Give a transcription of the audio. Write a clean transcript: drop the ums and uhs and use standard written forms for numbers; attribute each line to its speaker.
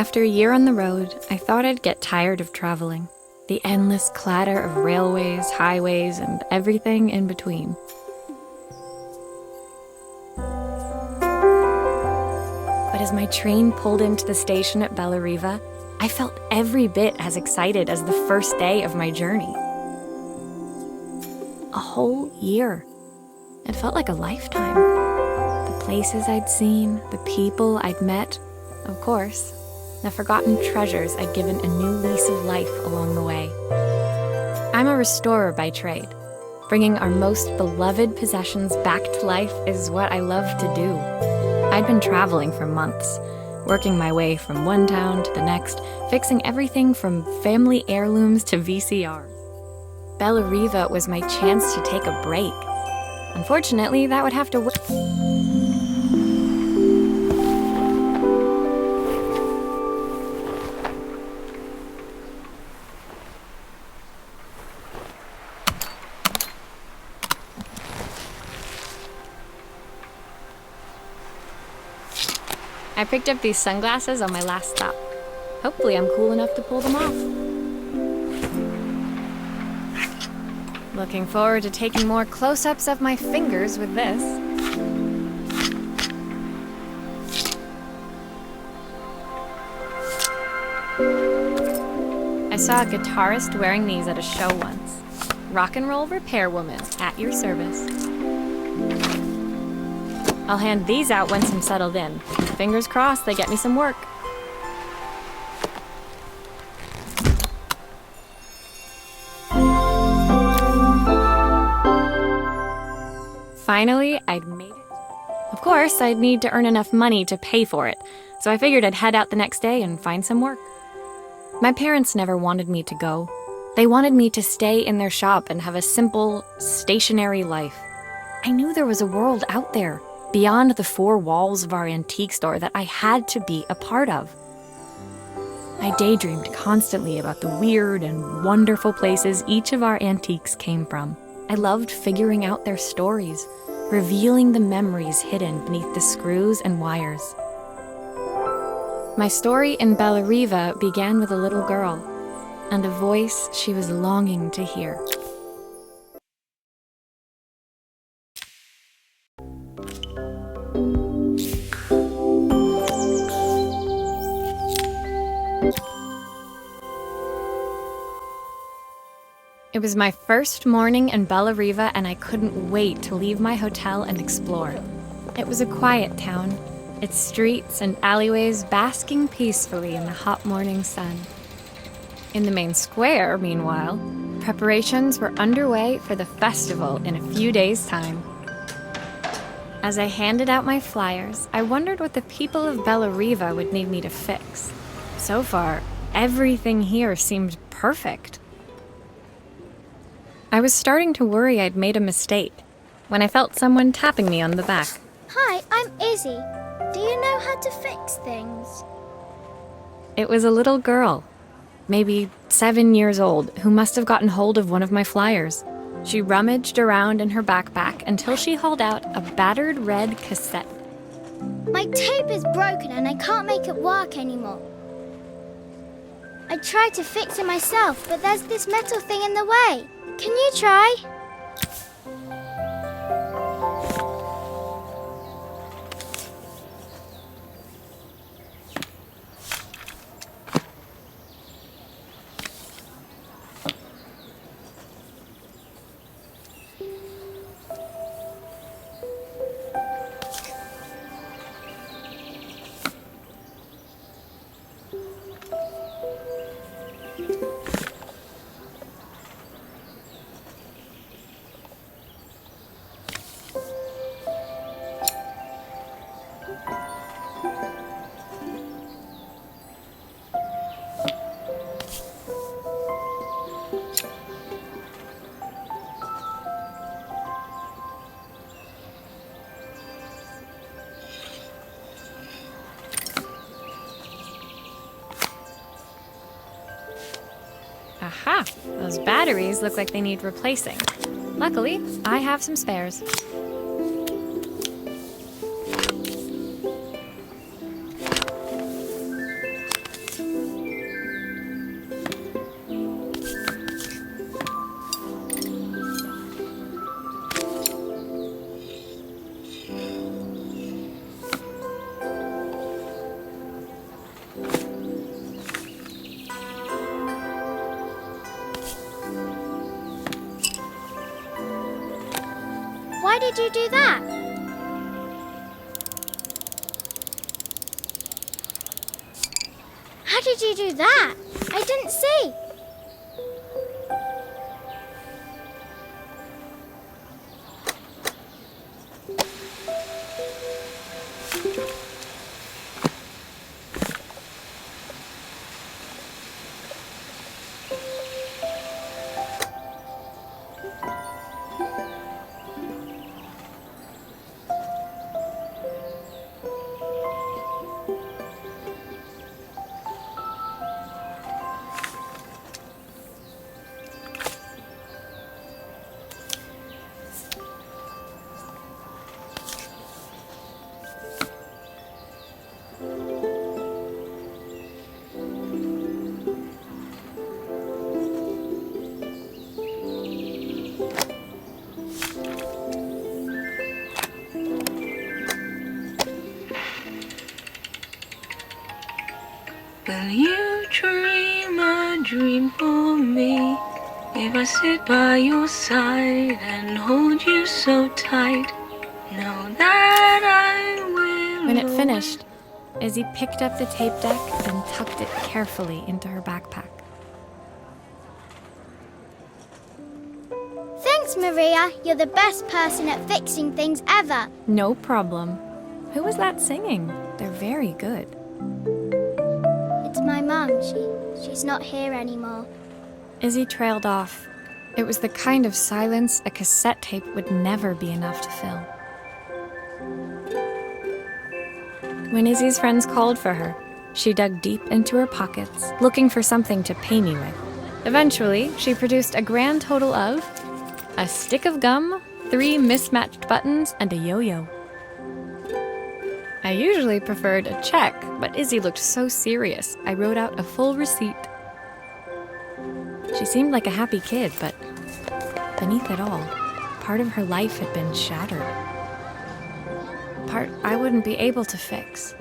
Speaker 1: After a year on the road, I thought I'd get tired of traveling. The endless clatter of railways, highways, and everything in between. But as my train pulled into the station at Bellariva, I felt every bit as excited as the first day of my journey. A whole year. It felt like a lifetime. The places I'd seen, the people I'd met, of course, the forgotten treasures I'd given a new lease of life along the way. I'm a restorer by trade. Bringing our most beloved possessions back to life is what I love to do. I'd been traveling for months, working my way from one town to the next, fixing everything from family heirlooms to VCRs. Bellariva was my chance to take a break. Unfortunately, that would have to wait. I picked up these sunglasses on my last stop. Hopefully I'm cool enough to pull them off. Looking forward to taking more close-ups of my fingers with this. I saw a guitarist wearing these at a show once. Rock and roll repair woman, at your service. I'll hand these out once I'm settled in. Fingers crossed they get me some work. Finally, I'd made it. Of course, I'd need to earn enough money to pay for it, so I figured I'd head out the next day and find some work. My parents never wanted me to go. They wanted me to stay in their shop and have a simple, stationary life. I knew there was a world out there, beyond the four walls of our antique store, that I had to be a part of. I daydreamed constantly about the weird and wonderful places each of our antiques came from. I loved figuring out their stories, revealing the memories hidden beneath the screws and wires. My story in Bellariva began with a little girl, and a voice she was longing to hear. It was my first morning in Bellariva, and I couldn't wait to leave my hotel and explore. It was a quiet town, its streets and alleyways basking peacefully in the hot morning sun. In the main square, meanwhile, preparations were underway for the festival in a few days' time. As I handed out my flyers, I wondered what the people of Bellariva would need me to fix. So far, everything here seemed perfect. I was starting to worry I'd made a mistake when I felt someone tapping me on the back.
Speaker 2: Hi, I'm Izzy. Do you know how to fix things?
Speaker 1: It was a little girl, maybe 7 years old, who must have gotten hold of one of my flyers. She rummaged around in her backpack until she hauled out a battered red cassette.
Speaker 2: My tape is broken and I can't make it work anymore. I tried to fix it myself, but there's this metal thing in the way. Can you try?
Speaker 1: Aha! Those batteries look like they need replacing. Luckily, I have some spares.
Speaker 2: Why did you do that? How did you do that? I didn't see.
Speaker 3: Will you dream a dream for me? If I sit by your side and hold you so tight, know that I will.
Speaker 1: When it finished, Izzy picked up the tape deck and tucked it carefully into her backpack.
Speaker 2: Thanks, Maria. You're the best person at fixing things ever.
Speaker 1: No problem. Who was that singing? They're very good.
Speaker 2: It's my mum. She's not here anymore.
Speaker 1: Izzy trailed off. It was the kind of silence a cassette tape would never be enough to fill. When Izzy's friends called for her, she dug deep into her pockets, looking for something to pay me with. Eventually, she produced a grand total of a stick of gum, 3 mismatched buttons, and a yo-yo. I usually preferred a check, but Izzy looked so serious, I wrote out a full receipt. She seemed like a happy kid, but beneath it all, part of her life had been shattered. Part I wouldn't be able to fix.